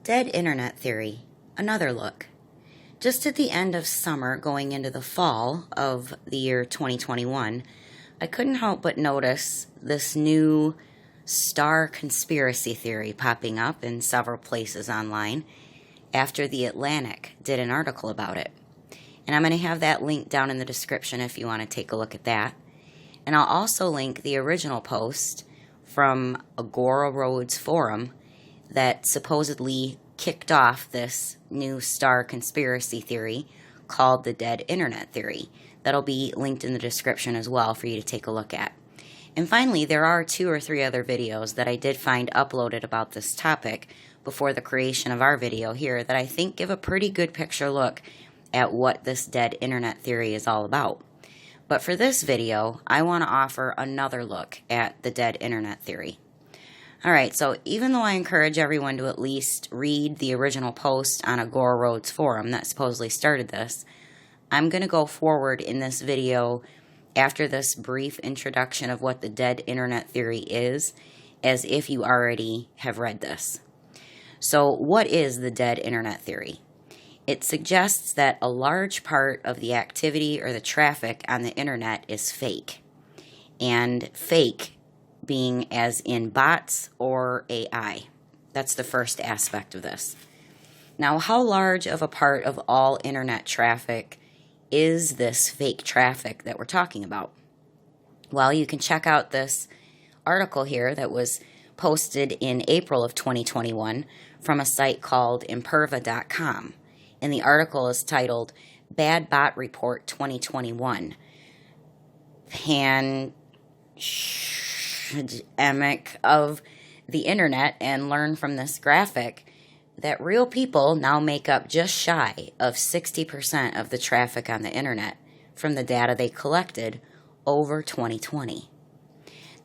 Dead Internet Theory, another look. Just at the end of summer going into the fall of the year 2021, I couldn't help but notice this new star conspiracy theory popping up in several places online after The Atlantic did an article about it. And I'm going to have that link down in the description if you want to take a look at that. And I'll also link the original post from Agora Roads forum that supposedly kicked off this new star conspiracy theory called the Dead Internet Theory. That'll be linked in the description as well for you to take a look at. And finally, there are 2 or 3 other videos that I did find uploaded about this topic before the creation of our video here that I think give a pretty good picture look at what this Dead Internet Theory is all about. But for this video, I want to offer another look at the Dead Internet Theory. Alright, so even though I encourage everyone to at least read the original post on Agora Roads forum that supposedly started this, I'm going to go forward in this video after this brief introduction of what the Dead Internet Theory is, as if you already have read this. So what is the Dead Internet Theory? It suggests that a large part of the activity or the traffic on the internet is fake. And fake being as in bots or AI. That's the first aspect of this. Now, how large of a part of all internet traffic is this fake traffic that we're talking about? Well, you can check out this article here that was posted in April of 2021 from a site called imperva.com. And the article is titled, Bad Bot Report 2021. Pandemic of the internet, and learn from this graphic that real people now make up just shy of 60% of the traffic on the internet from the data they collected over 2020.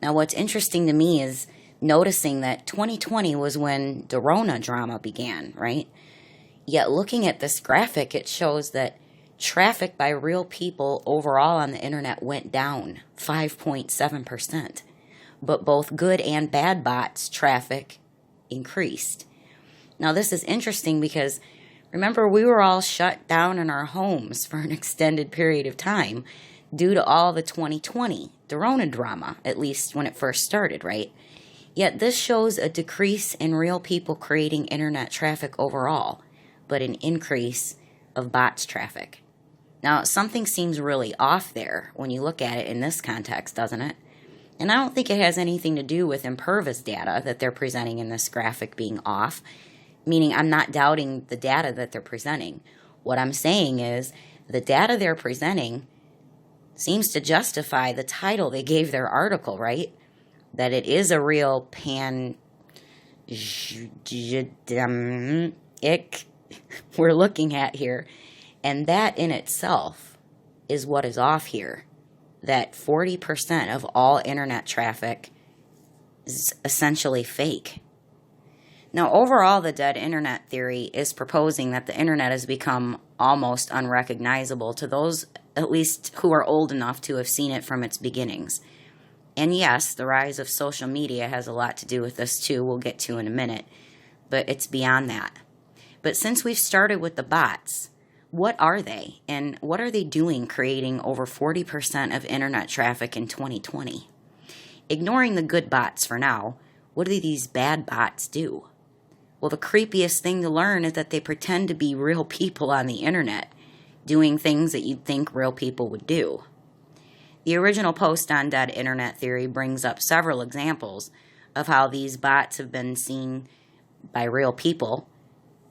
Now, what's interesting to me is noticing that 2020 was when the Rona drama began, right? Yet looking at this graphic, it shows that traffic by real people overall on the internet went down 5.7%. But both good and bad bots traffic increased. Now this is interesting because remember, we were all shut down in our homes for an extended period of time due to all the 2020 Rona drama, at least when it first started, right? Yet this shows a decrease in real people creating internet traffic overall, but an increase of bots traffic. Now, something seems really off there when you look at it in this context, doesn't it? And I don't think it has anything to do with Imperva's data that they're presenting in this graphic being off, meaning I'm not doubting the data that they're presenting. What I'm saying is the data they're presenting seems to justify the title they gave their article, right? That it is a real we're looking at here, and that in itself is what is off here, that 40% of all internet traffic is essentially fake. Now, overall, the Dead Internet Theory is proposing that the internet has become almost unrecognizable to those, at least, who are old enough to have seen it from its beginnings. And yes, the rise of social media has a lot to do with this too, we'll get to in a minute, but it's beyond that. But since we've started with the bots, what are they? And what are they doing creating over 40% of internet traffic in 2020? Ignoring the good bots for now, what do these bad bots do? Well, the creepiest thing to learn is that they pretend to be real people on the internet, doing things that you'd think real people would do. The original post on Dead Internet Theory brings up several examples of how these bots have been seen by real people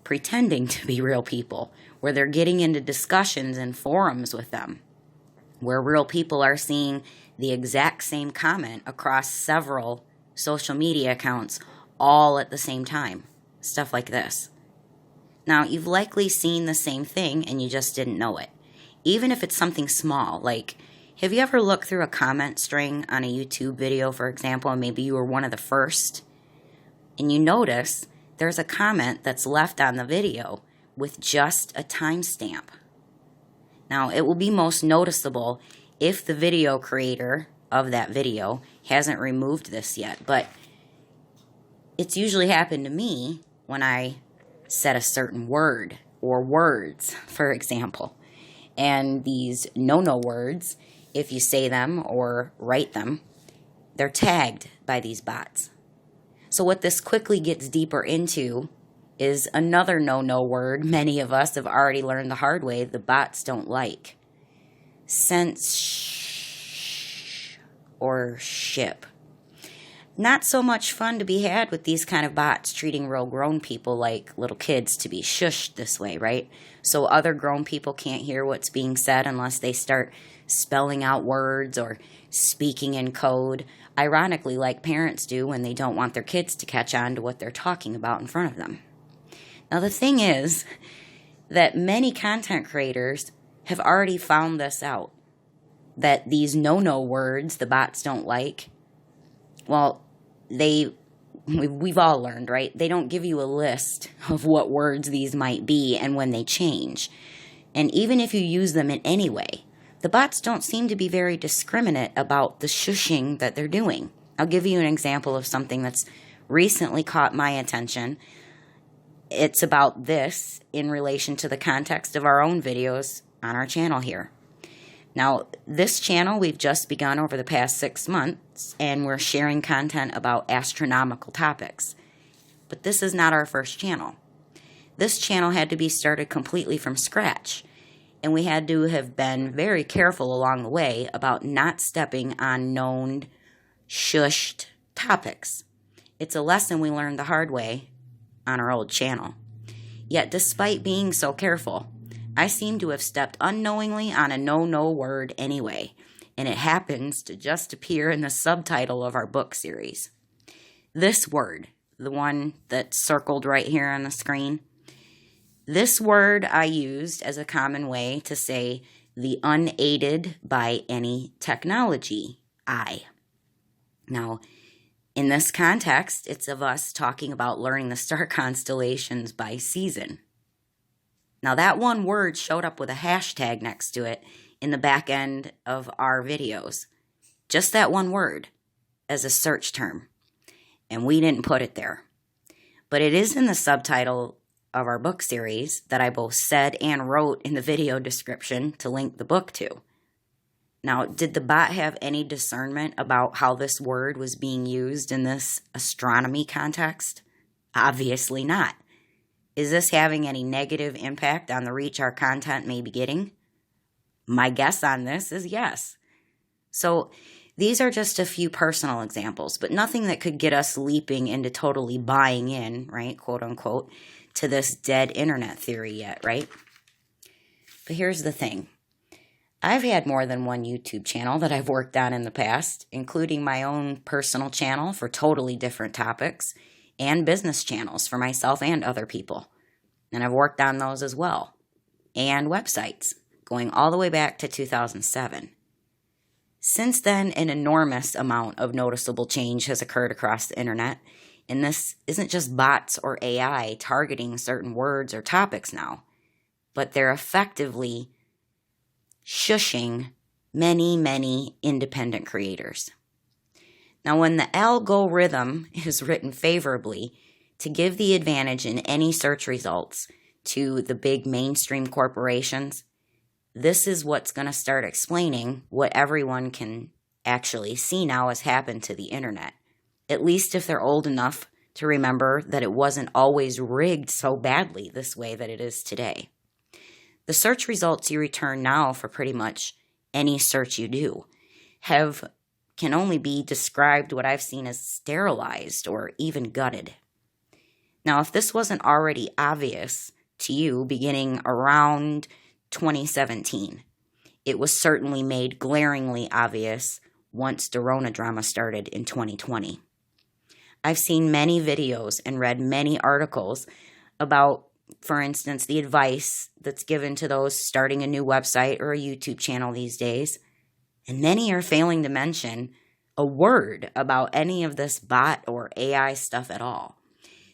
pretending to be real people, where they're getting into discussions and forums with them, where real people are seeing the exact same comment across several social media accounts all at the same time. Stuff like this. Now, you've likely seen the same thing and you just didn't know it. Even if it's something small, like, have you ever looked through a comment string on a YouTube video, for example, and maybe you were one of the first, and you notice there's a comment that's left on the video with just a timestamp. Now, it will be most noticeable if the video creator of that video hasn't removed this yet, but it's usually happened to me when I said a certain word or words, for example. And these NoNo words, if you say them or write them, they're tagged by these bots. So what this quickly gets deeper into is another no-no word many of us have already learned the hard way the bots don't like. Sense shh or ship. Not so much fun to be had with these kind of bots treating real grown people like little kids to be shushed this way, right? So other grown people can't hear what's being said unless they start spelling out words or speaking in code, ironically like parents do when they don't want their kids to catch on to what they're talking about in front of them. Now the thing is that many content creators have already found this out, that these no-no words the bots don't like, well, we've all learned, right? They don't give you a list of what words these might be and when they change. And even if you use them in any way, the bots don't seem to be very discriminate about the shushing that they're doing. I'll give you an example of something that's recently caught my attention. It's about this in relation to the context of our own videos on our channel here. Now, this channel we've just begun over the past 6 months, and we're sharing content about astronomical topics. But this is not our first channel. This channel had to be started completely from scratch, and we had to have been very careful along the way about not stepping on known, shushed topics. It's a lesson we learned the hard way on our old channel. Yet despite being so careful, I seem to have stepped unknowingly on a no-no word anyway, and it happens to just appear in the subtitle of our book series. This word, the one that's circled right here on the screen, this word I used as a common way to say the unaided by any technology eye. Now, in this context, it's of us talking about learning the star constellations by season. Now, that one word showed up with a hashtag next to it in the back end of our videos. Just that one word as a search term. And we didn't put it there. But it is in the subtitle of our book series that I both said and wrote in the video description to link the book to. Now, did the bot have any discernment about how this word was being used in this astronomy context? Obviously not. Is this having any negative impact on the reach our content may be getting? My guess on this is yes. So these are just a few personal examples, but nothing that could get us leaping into totally buying in, right, quote unquote, to this dead internet theory yet, right? But here's the thing. I've had more than one YouTube channel that I've worked on in the past, including my own personal channel for totally different topics, and business channels for myself and other people. And I've worked on those as well. And websites, going all the way back to 2007. Since then, an enormous amount of noticeable change has occurred across the internet, and this isn't just bots or AI targeting certain words or topics now, but they're effectively shushing many, many independent creators. Now, when the algorithm is written favorably to give the advantage in any search results to the big mainstream corporations, this is what's going to start explaining what everyone can actually see now has happened to the internet, at least if they're old enough to remember that it wasn't always rigged so badly this way that it is today. The search results you return now for pretty much any search you do can only be described what I've seen as sterilized or even gutted. Now, if this wasn't already obvious to you beginning around 2017, it was certainly made glaringly obvious once the Rona drama started in 2020. I've seen many videos and read many articles about, for instance, the advice that's given to those starting a new website or a YouTube channel these days. And many are failing to mention a word about any of this bot or AI stuff at all.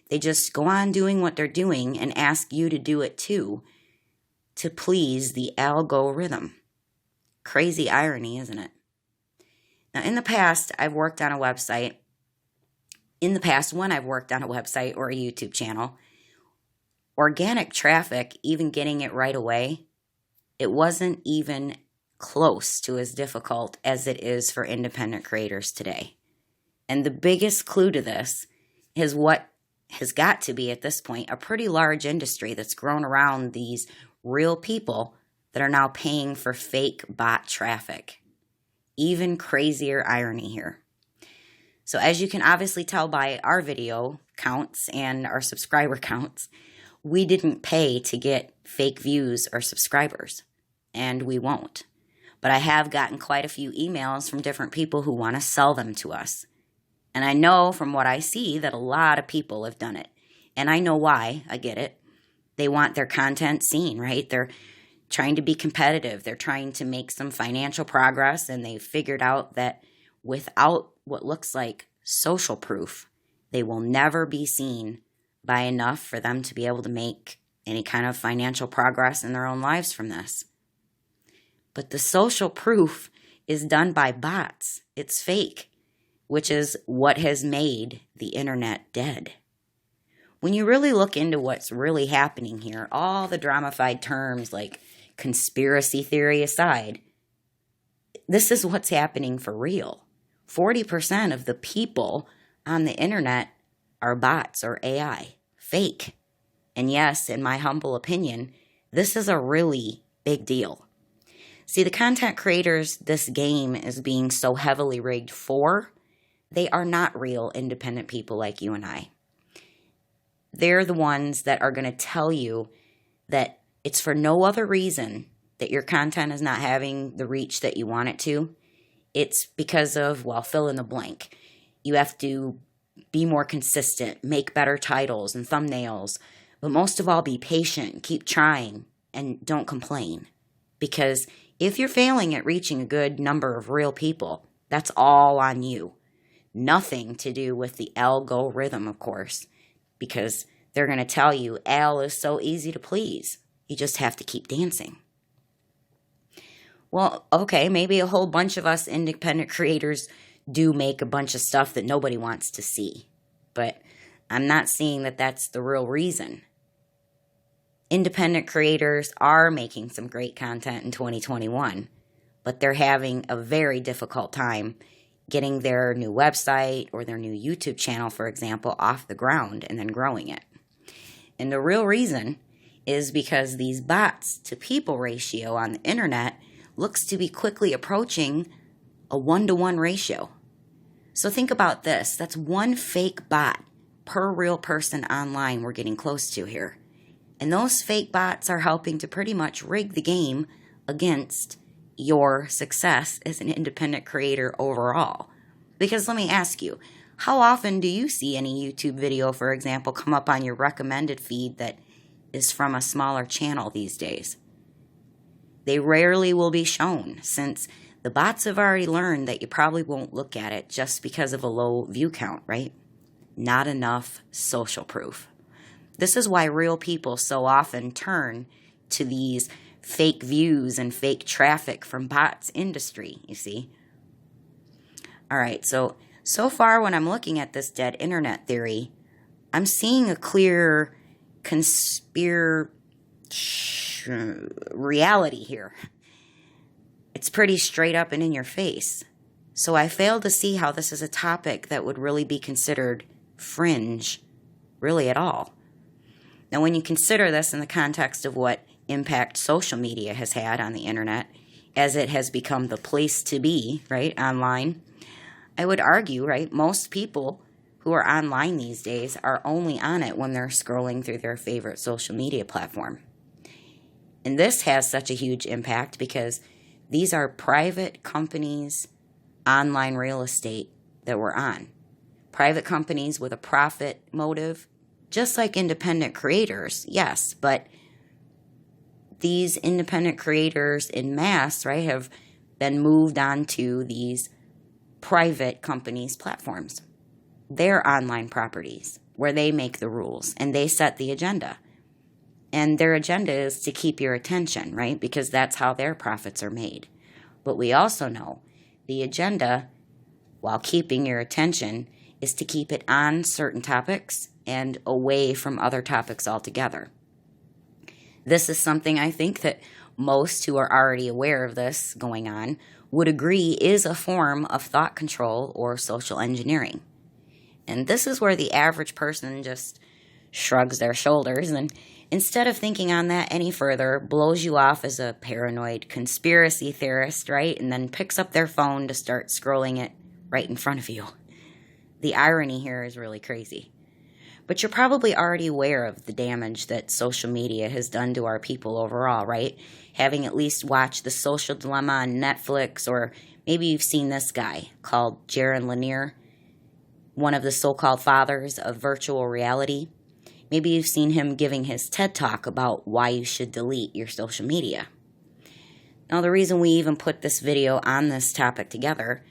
They just go on doing what they're doing and ask you to do it too, to please the algorithm. Crazy irony, isn't it? Now, in the past, when I've worked on a website or a YouTube channel, organic traffic, even getting it right away, it wasn't even close to as difficult as it is for independent creators today. And the biggest clue to this is what has got to be at this point a pretty large industry that's grown around these real people that are now paying for fake bot traffic. Even crazier irony here. So as you can obviously tell by our video counts and our subscriber counts, we didn't pay to get fake views or subscribers, and we won't. But I have gotten quite a few emails from different people who want to sell them to us. And I know from what I see that a lot of people have done it. And I know why. I get it. They want their content seen, right? They're trying to be competitive. They're trying to make some financial progress, and they've figured out that without what looks like social proof, they will never be seen by enough for them to be able to make any kind of financial progress in their own lives from this. But the social proof is done by bots. It's fake, which is what has made the internet dead. When you really look into what's really happening here, all the dramified terms like conspiracy theory aside, this is what's happening for real. 40% of the people on the internet are bots or AI, fake. And yes, in my humble opinion, this is a really big deal. See, the content creators this game is being so heavily rigged for, they are not real independent people like you and I. They're the ones that are going to tell you that it's for no other reason that your content is not having the reach that you want it to. It's because of, well, fill in the blank. You have to be more consistent, make better titles and thumbnails, but most of all, be patient, keep trying, and don't complain. Because if you're failing at reaching a good number of real people, that's all on you. Nothing to do with the algorithm, of course, because they're going to tell you Al is so easy to please. You just have to keep dancing. Well, okay, maybe a whole bunch of us independent creators do make a bunch of stuff that nobody wants to see, but I'm not seeing that that's the real reason. Independent creators are making some great content in 2021, but they're having a very difficult time getting their new website or their new YouTube channel, for example, off the ground and then growing it. And the real reason is because these bots to people ratio on the internet looks to be quickly approaching a 1-to-1 ratio. So think about this. That's one fake bot per real person online we're getting close to here. And those fake bots are helping to pretty much rig the game against your success as an independent creator overall. Because let me ask you, how often do you see any YouTube video, for example, come up on your recommended feed that is from a smaller channel these days? They rarely will be shown, since the bots have already learned that you probably won't look at it just because of a low view count, right? Not enough social proof. This is why real people so often turn to these fake views and fake traffic from bots industry, you see. All right, so far when I'm looking at this dead internet theory, I'm seeing a clear reality here. It's pretty straight up and in your face. So I fail to see how this is a topic that would really be considered fringe, really at all. Now, when you consider this in the context of what impact social media has had on the internet, as it has become the place to be, right, online, I would argue, right, most people who are online these days are only on it when they're scrolling through their favorite social media platform. And this has such a huge impact because these are private companies' online real estate that we're on. Private companies with a profit motive, just like independent creators, yes, but these independent creators en masse, right, have been moved onto these private companies' platforms. Their online properties, where they make the rules and they set the agenda. And their agenda is to keep your attention, right? Because that's how their profits are made. But we also know the agenda, while keeping your attention, is to keep it on certain topics and away from other topics altogether. This is something I think that most who are already aware of this going on would agree is a form of thought control or social engineering. And this is where the average person just shrugs their shoulders and, instead of thinking on that any further, blows you off as a paranoid conspiracy theorist, right? And then picks up their phone to start scrolling it right in front of you. The irony here is really crazy. But you're probably already aware of the damage that social media has done to our people overall, right? Having at least watched The Social Dilemma on Netflix, or maybe you've seen this guy called Jaron Lanier, one of the so-called fathers of virtual reality. Maybe you've seen him giving his TED Talk about why you should delete your social media. Now, the reason we even put this video on this topic together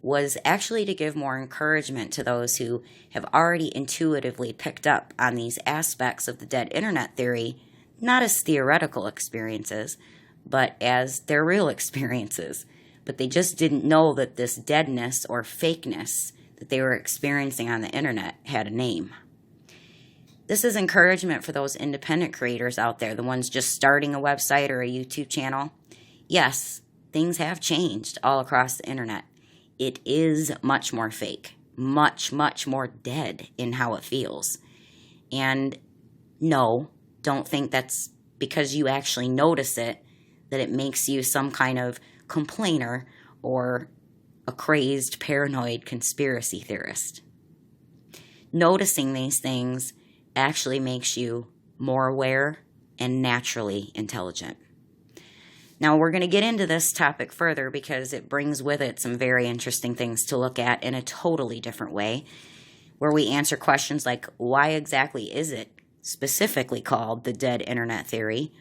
was actually to give more encouragement to those who have already intuitively picked up on these aspects of the dead internet theory, not as theoretical experiences, but as their real experiences. But they just didn't know that this deadness or fakeness that they were experiencing on the internet had a name. This is encouragement for those independent creators out there, the ones just starting a website or a YouTube channel. Yes, things have changed all across the internet. It is much more fake, much, much more dead in how it feels. And no, don't think that's because you actually notice it that it makes you some kind of complainer or a crazed, paranoid conspiracy theorist. Noticing these things actually makes you more aware and naturally intelligent. Now, we're going to get into this topic further because it brings with it some very interesting things to look at in a totally different way, where we answer questions like, why exactly is it specifically called the dead internet theory?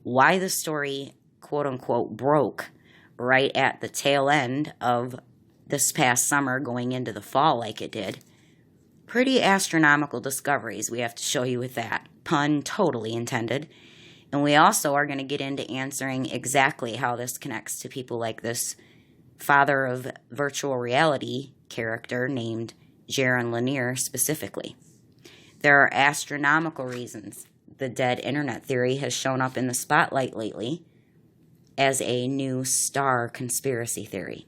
Why the story, quote-unquote, broke right at the tail end of this past summer going into the fall like it did. Pretty astronomical discoveries we have to show you with that. Pun totally intended. And we also are going to get into answering exactly how this connects to people like this father of virtual reality character named Jaron Lanier specifically. There are astronomical reasons the dead internet theory has shown up in the spotlight lately as a new star conspiracy theory.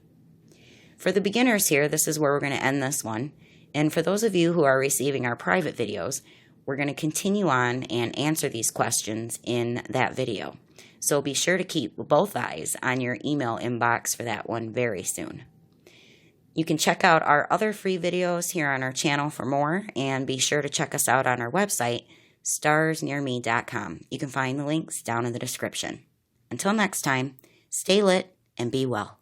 For the beginners here, this is where we're going to end this one. And for those of you who are receiving our private videos, we're going to continue on and answer these questions in that video. So be sure to keep both eyes on your email inbox for that one very soon. You can check out our other free videos here on our channel for more, and be sure to check us out on our website, starsnearme.com. You can find the links down in the description. Until next time, stay lit and be well.